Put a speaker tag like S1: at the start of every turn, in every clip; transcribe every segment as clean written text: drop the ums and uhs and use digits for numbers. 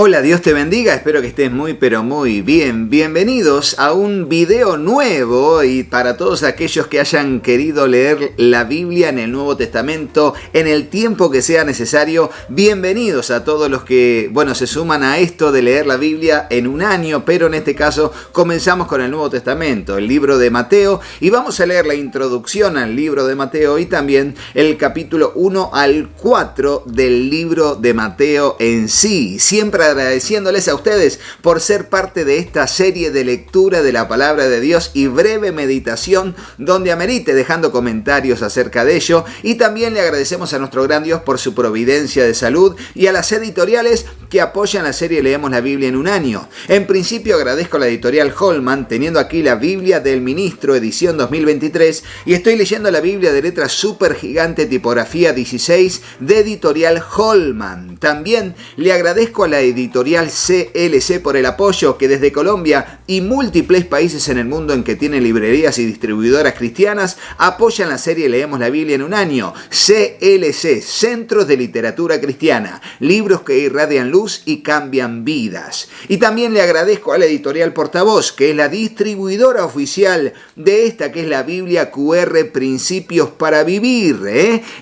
S1: Hola, Dios te bendiga, espero que estés muy pero muy bien. Bienvenidos a un video nuevo y para todos aquellos que hayan querido leer la Biblia en el Nuevo Testamento en el tiempo que sea necesario, bienvenidos a todos los que, se suman a esto de leer la Biblia en un año, pero en este caso comenzamos con el Nuevo Testamento, el libro de Mateo, y vamos a leer la introducción al libro de Mateo y también el capítulo 1 al 4 del libro de Mateo en sí. Siempre agradeciéndoles a ustedes por ser parte de esta serie de lectura de la palabra de Dios y breve meditación donde amerite, dejando comentarios acerca de ello. Y también le agradecemos a nuestro gran Dios por su providencia de salud y a las editoriales que apoyan la serie Leemos la Biblia en un año. En principio agradezco a la editorial Holman, teniendo aquí la Biblia del Ministro, edición 2023, y estoy leyendo la Biblia de letra super gigante, tipografía 16, de editorial Holman. También le agradezco a la editorial CLC por el apoyo que desde Colombia y múltiples países en el mundo en que tienen librerías y distribuidoras cristianas apoyan la serie Leemos la Biblia en un año. CLC, Centros de Literatura Cristiana, libros que irradian luz y cambian vidas. Y también le agradezco a la editorial Portavoz, que es la distribuidora oficial de esta que es la Biblia QR Principios para Vivir.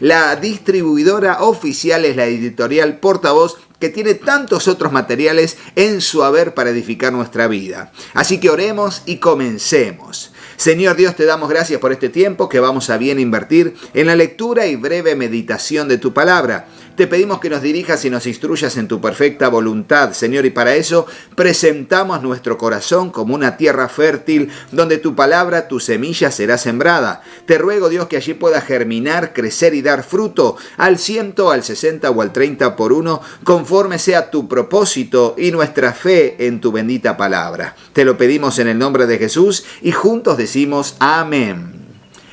S1: La distribuidora oficial es la editorial Portavoz, que tiene tantos otros materiales en su haber para edificar nuestra vida. Así que oremos y comencemos. Señor Dios, te damos gracias por este tiempo que vamos a bien invertir en la lectura y breve meditación de tu palabra. Te pedimos que nos dirijas y nos instruyas en tu perfecta voluntad, Señor, y para eso presentamos nuestro corazón como una tierra fértil donde tu palabra, tu semilla será sembrada. Te ruego, Dios, que allí pueda germinar, crecer y dar fruto al 100, al 60 o al 30 por uno, conforme sea tu propósito y nuestra fe en tu bendita palabra. Te lo pedimos en el nombre de Jesús y juntos decimos amén.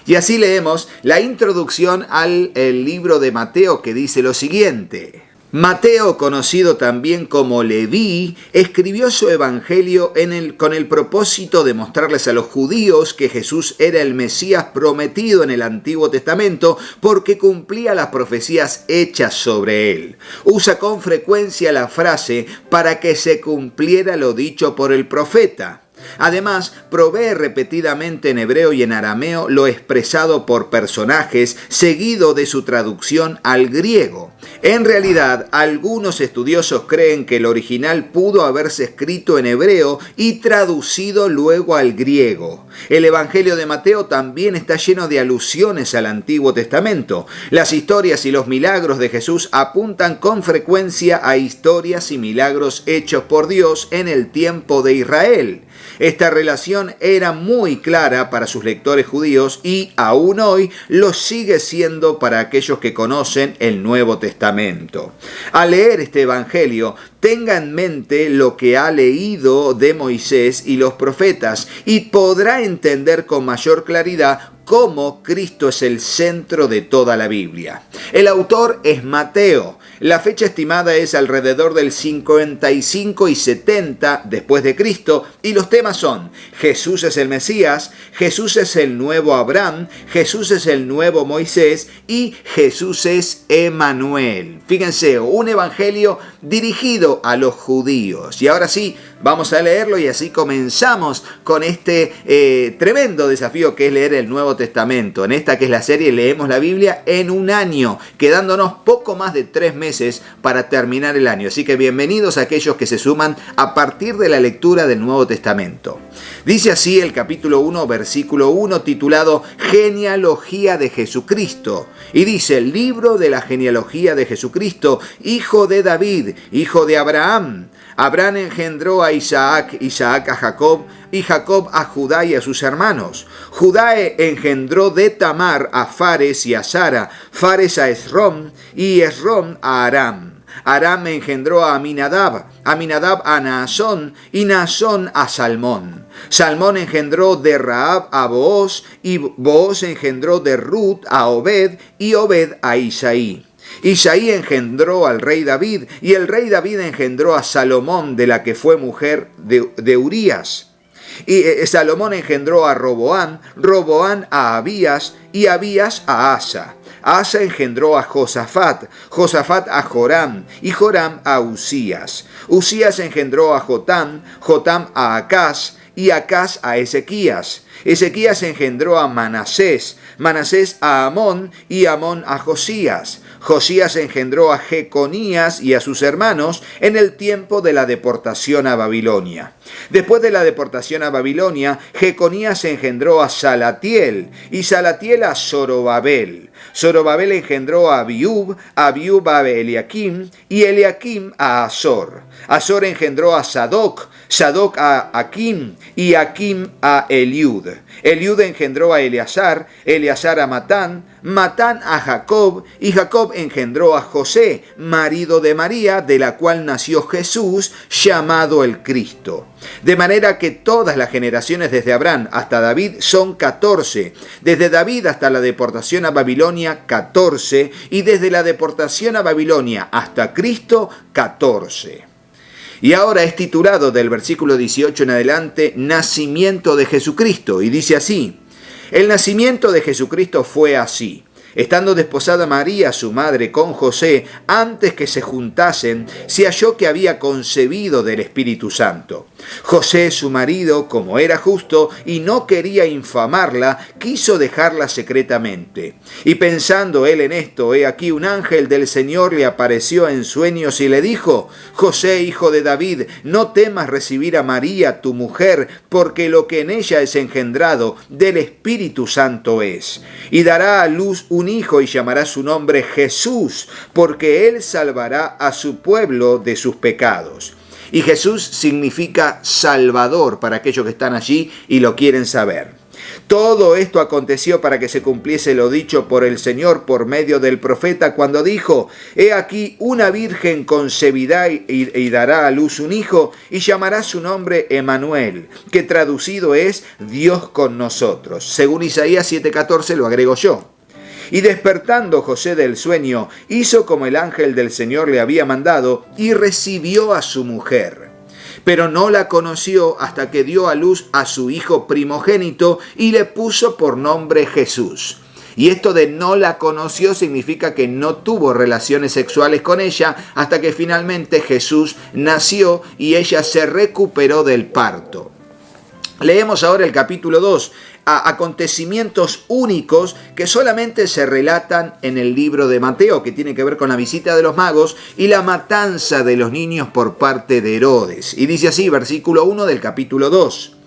S1: Y así leemos la introducción al libro de Mateo, que dice lo siguiente. Mateo, conocido también como Leví, escribió su evangelio con el propósito de mostrarles a los judíos que Jesús era el Mesías prometido en el Antiguo Testamento porque cumplía las profecías hechas sobre él. Usa con frecuencia la frase para que se cumpliera lo dicho por el profeta. Además, provee repetidamente en hebreo y en arameo lo expresado por personajes, seguido de su traducción al griego. En realidad, algunos estudiosos creen que el original pudo haberse escrito en hebreo y traducido luego al griego. El Evangelio de Mateo también está lleno de alusiones al Antiguo Testamento. Las historias y los milagros de Jesús apuntan con frecuencia a historias y milagros hechos por Dios en el tiempo de Israel. Esta relación era muy clara para sus lectores judíos y aún hoy lo sigue siendo para aquellos que conocen el Nuevo Testamento. Al leer este evangelio, tenga en mente lo que ha leído de Moisés y los profetas y podrá entender con mayor claridad cómo Cristo es el centro de toda la Biblia. El autor es Mateo. La fecha estimada es alrededor del 55 y 70 después de Cristo y los temas son: Jesús es el Mesías, Jesús es el nuevo Abraham, Jesús es el nuevo Moisés y Jesús es Emanuel. Fíjense, un evangelio dirigido a los judíos. Y ahora sí, vamos a leerlo y así comenzamos con este tremendo desafío que es leer el Nuevo Testamento. En esta que es la serie Leemos la Biblia en un año, quedándonos poco más de 3 meses para terminar el año. Así que bienvenidos a aquellos que se suman a partir de la lectura del Nuevo Testamento. Dice así el capítulo 1, versículo 1, titulado Genealogía de Jesucristo. Y dice: el libro de la genealogía de Jesucristo, hijo de David, hijo de Abraham. Abraham engendró a Isaac, Isaac a Jacob, y Jacob a Judá y a sus hermanos. Judá engendró de Tamar a Fares y a Sara, Fares a Esrom, y Esrom a Aram. Aram engendró a Aminadab, Aminadab a Naasón, y Naasón a Salmón. Salmón engendró de Rahab a Booz, y Booz engendró de Ruth a Obed, y Obed a Isaí. Isaí engendró al rey David, y el rey David engendró a Salomón, de la que fue mujer de Urías. Y Salomón engendró a Roboam, Roboam a Abías, y Abías a Asa. Asa engendró a Josafat, Josafat a Joram, y Joram a Usías. Usías engendró a Jotam, Jotam a Acaz, y Acaz a Ezequías. Ezequías engendró a Manasés, Manasés a Amón, y Amón a Josías. Josías engendró a Jeconías y a sus hermanos en el tiempo de la deportación a Babilonia. Después de la deportación a Babilonia, Jeconías engendró a Salatiel, y Salatiel a Zorobabel. Zorobabel engendró a Abiub a Eliakim, y Eliakim a Azor. Azor engendró a Sadoc, Sadoc a Akim, y Akim a Eliud. Eliud engendró a Eleazar, Eleazar a Matán, Matán a Jacob, y Jacob engendró a José, marido de María, de la cual nació Jesús, llamado el Cristo. De manera que todas las generaciones desde Abraham hasta David son 14, desde David hasta la deportación a Babilonia 14, y desde la deportación a Babilonia hasta Cristo 14. Y ahora es titulado del versículo 18 en adelante, Nacimiento de Jesucristo, y dice así: el nacimiento de Jesucristo fue así. Estando desposada María, su madre, con José, antes que se juntasen, se halló que había concebido del Espíritu Santo. José, su marido, como era justo y no quería infamarla, quiso dejarla secretamente. Y pensando él en esto, he aquí un ángel del Señor le apareció en sueños y le dijo: José, hijo de David, no temas recibir a María, tu mujer, porque lo que en ella es engendrado del Espíritu Santo es. Y dará a luz un hijo y llamará su nombre Jesús, porque él salvará a su pueblo de sus pecados. Y Jesús significa Salvador para aquellos que están allí y lo quieren saber. Todo esto aconteció para que se cumpliese lo dicho por el Señor por medio del profeta cuando dijo: he aquí una virgen concebirá y dará a luz un hijo y llamará su nombre Emmanuel, que traducido es Dios con nosotros. Según Isaías 7:14 lo agrego yo. Y despertando José del sueño, hizo como el ángel del Señor le había mandado y recibió a su mujer. Pero no la conoció hasta que dio a luz a su hijo primogénito y le puso por nombre Jesús. Y esto de no la conoció significa que no tuvo relaciones sexuales con ella hasta que finalmente Jesús nació y ella se recuperó del parto. Leemos ahora el capítulo 2, a acontecimientos únicos que solamente se relatan en el libro de Mateo, que tiene que ver con la visita de los magos y la matanza de los niños por parte de Herodes. Y dice así, versículo 1 del capítulo 2.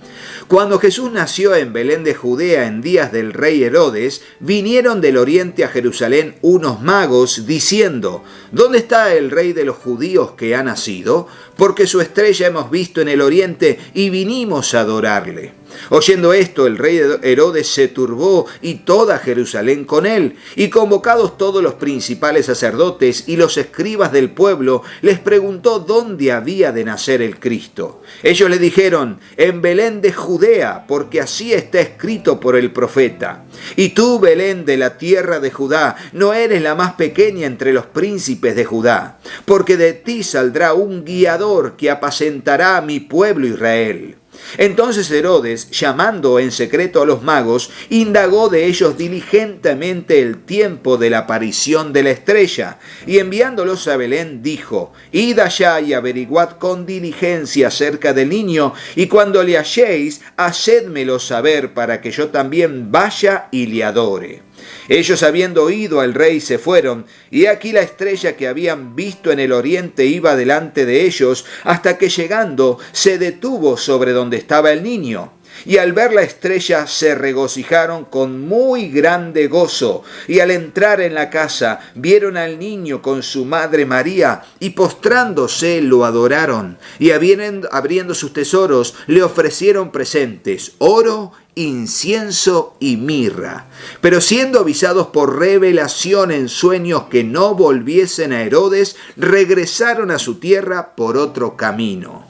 S1: Cuando Jesús nació en Belén de Judea en días del rey Herodes, vinieron del oriente a Jerusalén unos magos diciendo: ¿dónde está el rey de los judíos que ha nacido? Porque su estrella hemos visto en el oriente y vinimos a adorarle. Oyendo esto, el rey Herodes se turbó y toda Jerusalén con él. Y convocados todos los principales sacerdotes y los escribas del pueblo, les preguntó dónde había de nacer el Cristo. Ellos le dijeron: en Belén de Judea, porque así está escrito por el profeta. Y tú, Belén de la tierra de Judá, no eres la más pequeña entre los príncipes de Judá, porque de ti saldrá un guiador que apacentará a mi pueblo Israel. Entonces Herodes, llamando en secreto a los magos, indagó de ellos diligentemente el tiempo de la aparición de la estrella, y enviándolos a Belén dijo: id allá y averiguad con diligencia acerca del niño, y cuando le halléis, hacédmelo saber para que yo también vaya y le adore. Ellos, habiendo oído al rey, se fueron, y aquí la estrella que habían visto en el oriente iba delante de ellos, hasta que llegando se detuvo sobre donde estaba el niño. Y al ver la estrella se regocijaron con muy grande gozo, y al entrar en la casa vieron al niño con su madre María, y postrándose lo adoraron, y abriendo sus tesoros le ofrecieron presentes: oro, incienso y mirra. Pero siendo avisados por revelación en sueños que no volviesen a Herodes, regresaron a su tierra por otro camino.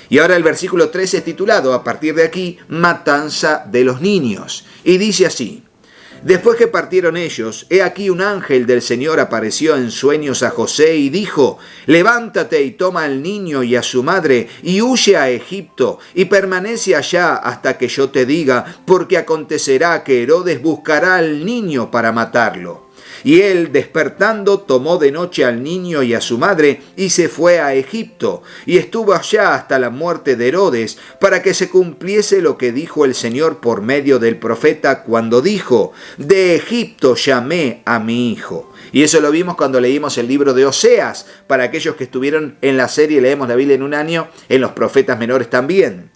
S1: Y ahora el versículo 13 es titulado, a partir de aquí, Matanza de los niños. Y dice así: después que partieron ellos, he aquí un ángel del Señor apareció en sueños a José y dijo: levántate y toma al niño y a su madre y huye a Egipto y permanece allá hasta que yo te diga, porque acontecerá que Herodes buscará al niño para matarlo. Y él, despertando, tomó de noche al niño y a su madre, y se fue a Egipto, y estuvo allá hasta la muerte de Herodes, para que se cumpliese lo que dijo el Señor por medio del profeta, cuando dijo: de Egipto llamé a mi hijo. Y eso lo vimos cuando leímos el libro de Oseas. Para aquellos que estuvieron en la serie Leemos la Biblia en un año, en los profetas menores también.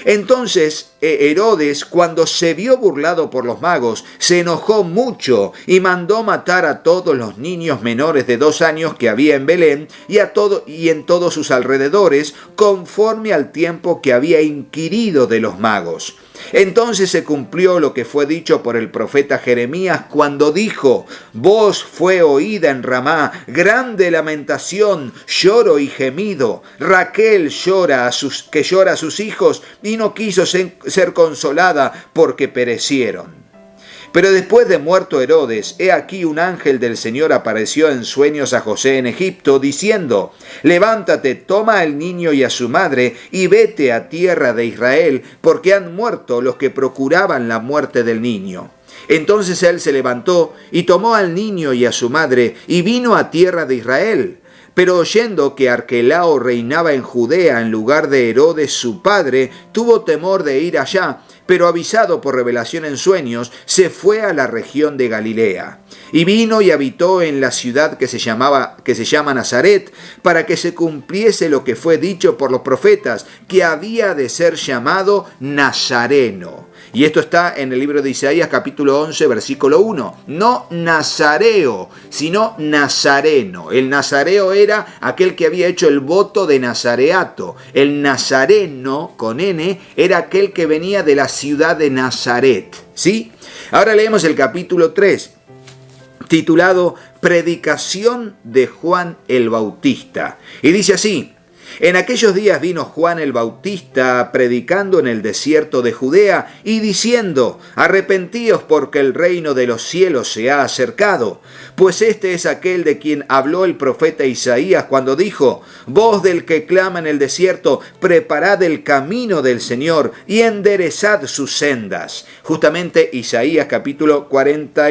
S1: Entonces Herodes, cuando se vio burlado por los magos, se enojó mucho y mandó matar a todos los niños menores de 2 años que había en Belén y en todos sus alrededores, conforme al tiempo que había inquirido de los magos. Entonces se cumplió lo que fue dicho por el profeta Jeremías cuando dijo: voz fue oída en Ramá, grande lamentación, lloro y gemido. Raquel llora a sus hijos y no quiso ser consolada porque perecieron. Pero después de muerto Herodes, he aquí un ángel del Señor apareció en sueños a José en Egipto, diciendo: levántate, toma al niño y a su madre, y vete a tierra de Israel, porque han muerto los que procuraban la muerte del niño. Entonces él se levantó, y tomó al niño y a su madre, y vino a tierra de Israel. Pero oyendo que Arquelao reinaba en Judea en lugar de Herodes su padre, tuvo temor de ir allá, pero avisado por revelación en sueños, se fue a la región de Galilea. Y vino y habitó en la ciudad que se llama Nazaret, para que se cumpliese lo que fue dicho por los profetas, que había de ser llamado Nazareno. Y esto está en el libro de Isaías capítulo 11, versículo 1. No nazareo, sino nazareno. El nazareo era aquel que había hecho el voto de nazareato. El nazareno, con N, era aquel que venía de la ciudad de Nazaret. ¿Sí? Ahora leemos el capítulo 3, titulado Predicación de Juan el Bautista. Y dice así: en aquellos días vino Juan el Bautista predicando en el desierto de Judea y diciendo: arrepentíos porque el reino de los cielos se ha acercado. Pues este es aquel de quien habló el profeta Isaías cuando dijo: voz del que clama en el desierto, preparad el camino del Señor y enderezad sus sendas. Justamente Isaías capítulo 40,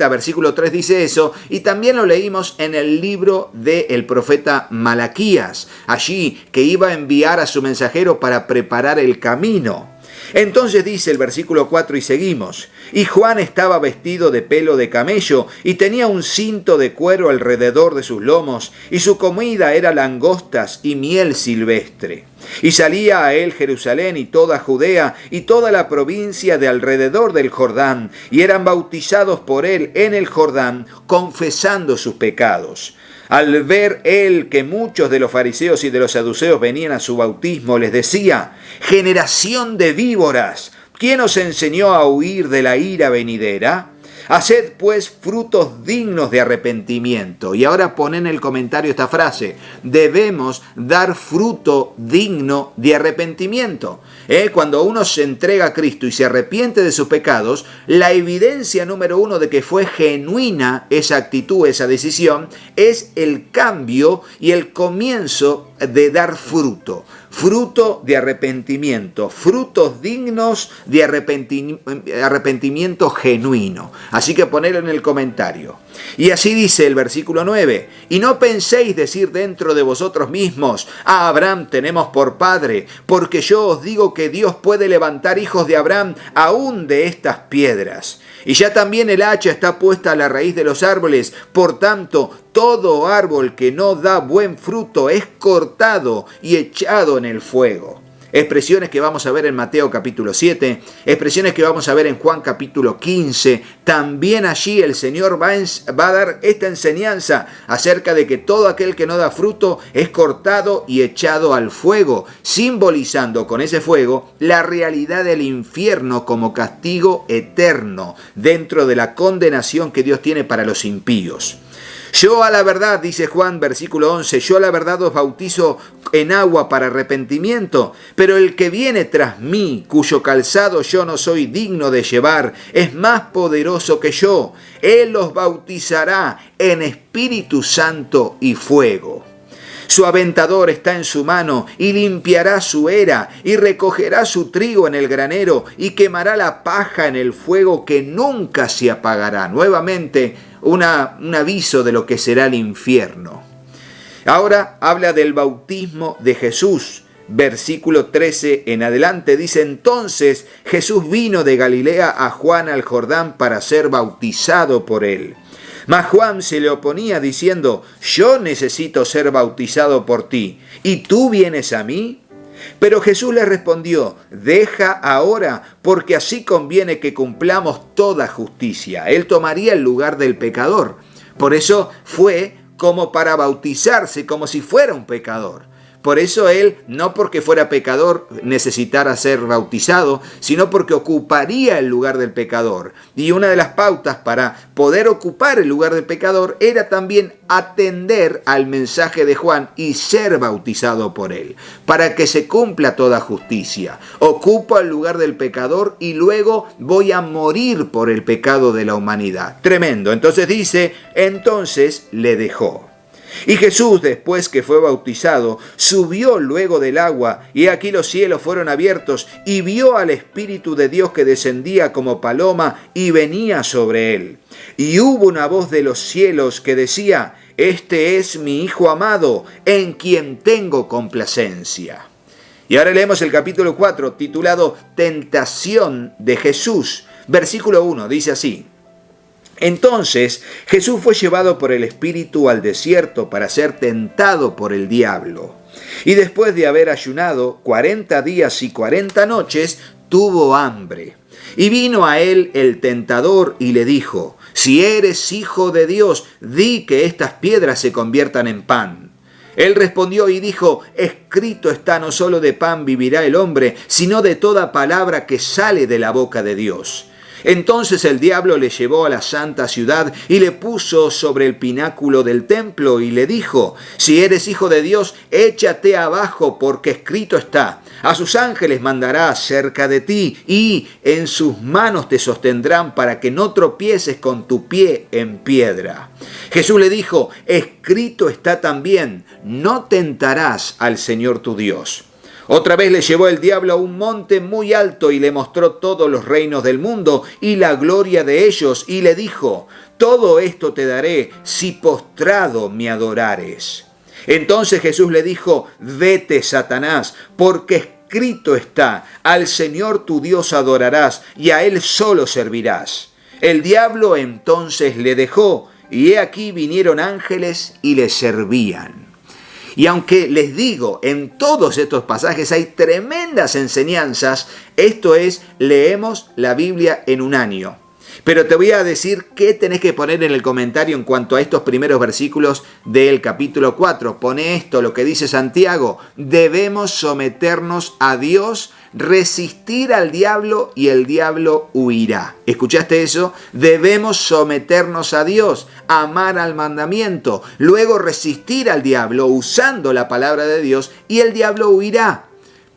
S1: versículo 3 dice eso, y también lo leímos en el libro del profeta Malaquías, allí que iba a enviar a su mensajero para preparar el camino. Entonces dice el versículo 4 y seguimos: y Juan estaba vestido de pelo de camello y tenía un cinto de cuero alrededor de sus lomos, y su comida era langostas y miel silvestre. Y salía a él Jerusalén y toda Judea y toda la provincia de alrededor del Jordán, y eran bautizados por él en el Jordán, confesando sus pecados. Al ver él que muchos de los fariseos y de los saduceos venían a su bautismo, les decía: generación de víboras, ¿quién os enseñó a huir de la ira venidera? Haced pues frutos dignos de arrepentimiento. Y ahora pon en el comentario esta frase: debemos dar fruto digno de arrepentimiento. Cuando uno se entrega a Cristo y se arrepiente de sus pecados, la evidencia número 1 de que fue genuina esa actitud, esa decisión, es el cambio y el comienzo de dar fruto. Fruto de arrepentimiento, frutos dignos de arrepentimiento genuino. Así que ponelo en el comentario. Y así dice el versículo 9: y no penséis decir dentro de vosotros mismos: a Abraham tenemos por padre, porque yo os digo que Dios puede levantar hijos de Abraham aún de estas piedras. Y ya también el hacha está puesta a la raíz de los árboles, por tanto, todo árbol que no da buen fruto es cortado y echado en el fuego. Expresiones que vamos a ver en Mateo capítulo 7, expresiones que vamos a ver en Juan capítulo 15. También allí el Señor va a dar esta enseñanza acerca de que todo aquel que no da fruto es cortado y echado al fuego, simbolizando con ese fuego la realidad del infierno como castigo eterno dentro de la condenación que Dios tiene para los impíos. Yo a la verdad, dice Juan, versículo 11, yo a la verdad os bautizo en agua para arrepentimiento, pero el que viene tras mí, cuyo calzado yo no soy digno de llevar, es más poderoso que yo. Él os bautizará en Espíritu Santo y fuego. Su aventador está en su mano y limpiará su era y recogerá su trigo en el granero y quemará la paja en el fuego que nunca se apagará. Nuevamente, un aviso de lo que será el infierno. Ahora habla del bautismo de Jesús. Versículo 13 en adelante dice: entonces Jesús vino de Galilea a Juan al Jordán para ser bautizado por él. Mas Juan se le oponía diciendo: yo necesito ser bautizado por ti, ¿y tú vienes a mí? Pero Jesús le respondió: deja ahora, porque así conviene que cumplamos toda justicia. Él tomaría el lugar del pecador. Por eso fue como para bautizarse, como si fuera un pecador. Por eso él, no porque fuera pecador, necesitara ser bautizado, sino porque ocuparía el lugar del pecador. Y una de las pautas para poder ocupar el lugar del pecador era también atender al mensaje de Juan y ser bautizado por él, para que se cumpla toda justicia. Ocupo el lugar del pecador y luego voy a morir por el pecado de la humanidad. Tremendo. Entonces dice, entonces le dejó. Y Jesús, después que fue bautizado, subió luego del agua, y aquí los cielos fueron abiertos, y vio al Espíritu de Dios que descendía como paloma y venía sobre él. Y hubo una voz de los cielos que decía: este es mi Hijo amado, en quien tengo complacencia. Y ahora leemos el capítulo 4, titulado Tentación de Jesús. Versículo 1, dice así: entonces Jesús fue llevado por el Espíritu al desierto para ser tentado por el diablo. Y después de haber ayunado 40 días y 40 noches, tuvo hambre. Y vino a él el tentador y le dijo: si eres hijo de Dios, di que estas piedras se conviertan en pan. Él respondió y dijo: escrito está, no solo de pan vivirá el hombre, sino de toda palabra que sale de la boca de Dios. Entonces el diablo le llevó a la santa ciudad y le puso sobre el pináculo del templo y le dijo: si eres hijo de Dios, échate abajo, porque escrito está: a sus ángeles mandará cerca de ti y en sus manos te sostendrán para que no tropieces con tu pie en piedra. Jesús le dijo: escrito está también: no tentarás al Señor tu Dios. Otra vez le llevó el diablo a un monte muy alto y le mostró todos los reinos del mundo y la gloria de ellos, y le dijo: todo esto te daré si postrado me adorares. Entonces Jesús le dijo: vete, Satanás, porque escrito está: al Señor tu Dios adorarás y a Él solo servirás. El diablo entonces le dejó, y he aquí vinieron ángeles y le servían. Y aunque les digo, en todos estos pasajes hay tremendas enseñanzas, esto es, leemos la Biblia en un año. Pero te voy a decir qué tenés que poner en el comentario en cuanto a estos primeros versículos del capítulo 4. Pone esto, lo que dice Santiago: debemos someternos a Dios, resistir al diablo y el diablo huirá. ¿Escuchaste eso? Debemos someternos a Dios, amar al mandamiento, luego resistir al diablo usando la palabra de Dios y el diablo huirá.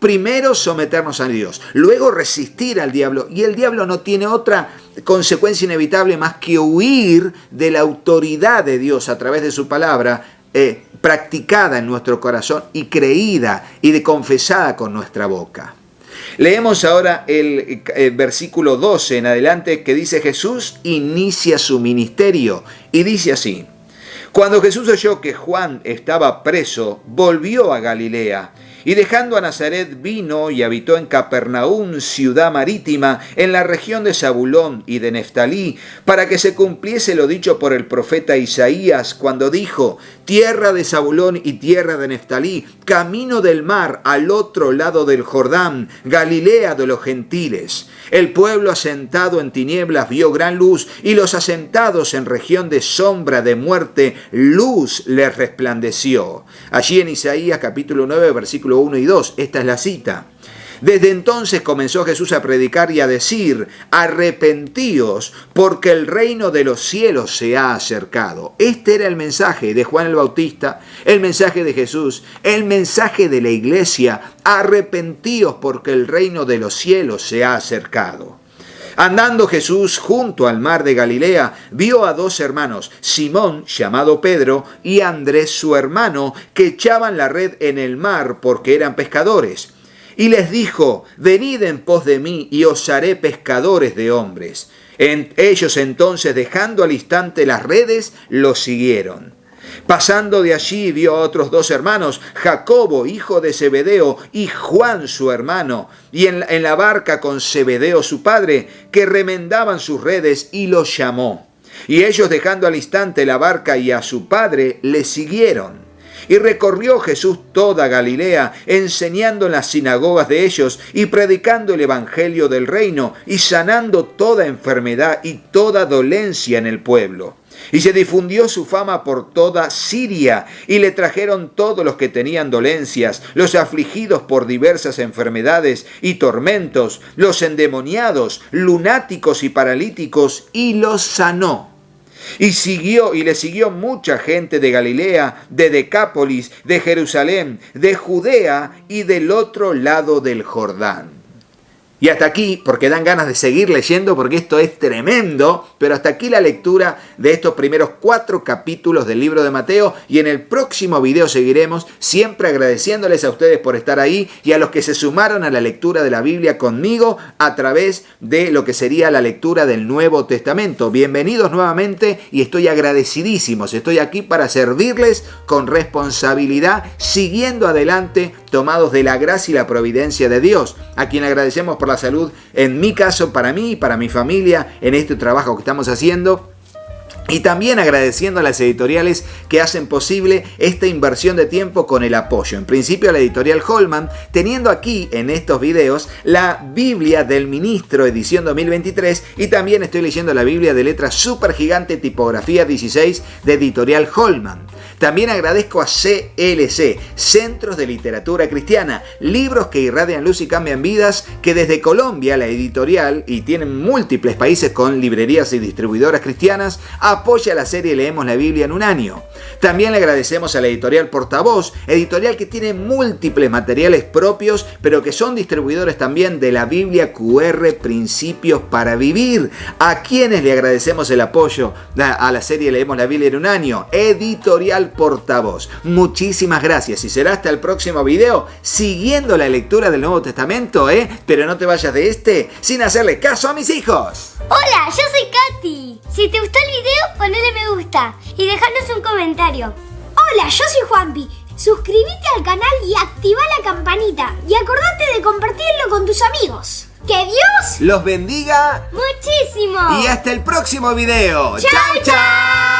S1: Primero someternos a Dios, luego resistir al diablo, y el diablo no tiene otra consecuencia inevitable más que huir de la autoridad de Dios a través de su palabra, practicada en nuestro corazón y creída y confesada con nuestra boca. Leemos ahora el versículo 12 en adelante, que dice: Jesús inicia su ministerio y dice así: cuando Jesús oyó que Juan estaba preso, volvió a Galilea. Y dejando a Nazaret vino y habitó en Capernaum, ciudad marítima, en la región de Zabulón y de Neftalí, para que se cumpliese lo dicho por el profeta Isaías, cuando dijo: tierra de Zabulón y tierra de Neftalí, camino del mar al otro lado del Jordán, Galilea de los gentiles. El pueblo asentado en tinieblas vio gran luz, y los asentados en región de sombra de muerte, luz les resplandeció. Allí en Isaías capítulo 9, versículo 1 y 2, esta es la cita. Desde entonces comenzó Jesús a predicar y a decir: arrepentíos, porque el reino de los cielos se ha acercado. Este era el mensaje de Juan el Bautista, el mensaje de Jesús, el mensaje de la iglesia: arrepentíos, porque el reino de los cielos se ha acercado. Andando Jesús junto al mar de Galilea, vio a dos hermanos, Simón, llamado Pedro, y Andrés su hermano, que echaban la red en el mar porque eran pescadores. Y les dijo: venid en pos de mí y os haré pescadores de hombres. Ellos entonces, dejando al instante las redes, los siguieron. Pasando de allí vio a otros dos hermanos, Jacobo, hijo de Zebedeo, y Juan su hermano, y en la barca con Zebedeo su padre, que remendaban sus redes, y los llamó. Y ellos, dejando al instante la barca y a su padre, le siguieron. Y recorrió Jesús toda Galilea, enseñando en las sinagogas de ellos y predicando el evangelio del reino y sanando toda enfermedad y toda dolencia en el pueblo. Y se difundió su fama por toda Siria, y le trajeron todos los que tenían dolencias, los afligidos por diversas enfermedades y tormentos, los endemoniados, lunáticos y paralíticos, y los sanó. Y le siguió mucha gente de Galilea, de Decápolis, de Jerusalén, de Judea y del otro lado del Jordán. Y hasta aquí, porque dan ganas de seguir leyendo, porque esto es tremendo, pero hasta aquí la lectura de estos primeros 4 capítulos del libro de Mateo, y en el próximo video seguiremos, siempre agradeciéndoles a ustedes por estar ahí y a los que se sumaron a la lectura de la Biblia conmigo a través de lo que sería la lectura del Nuevo Testamento. Bienvenidos nuevamente y estoy agradecidísimos. Estoy aquí para servirles con responsabilidad, siguiendo adelante, tomados de la gracia y la providencia de Dios, a quien agradecemos por la salud, en mi caso, para mí y para mi familia, en este trabajo que estamos haciendo. Y también agradeciendo a las editoriales que hacen posible esta inversión de tiempo con el apoyo. En principio a la editorial Holman, teniendo aquí en estos videos la Biblia del Ministro edición 2023, y también estoy leyendo la Biblia de letra super gigante tipografía 16 de editorial Holman. También agradezco a CLC, Centros de Literatura Cristiana, libros que irradian luz y cambian vidas, que desde Colombia, la editorial, y tienen múltiples países con librerías y distribuidoras cristianas, apoya la serie Leemos la Biblia en un año. También le agradecemos a la editorial Portavoz, editorial que tiene múltiples materiales propios, pero que son distribuidores también de la Biblia QR Principios para Vivir, a quienes le agradecemos el apoyo a la serie Leemos la Biblia en un año. Editorial Portavoz, muchísimas gracias, y será hasta el próximo video, siguiendo la lectura del Nuevo Testamento, pero no te vayas de este sin hacerle caso a mis hijos.
S2: Hola, yo soy Katy. Si te gustó el video, ponele me gusta y dejanos un comentario. Hola, yo soy Juanpi. Suscríbete al canal y activa la campanita. Y acordate de compartirlo con tus amigos. ¡Que Dios
S1: los bendiga
S2: muchísimo!
S1: Y hasta el próximo video.
S2: ¡Chao, chao!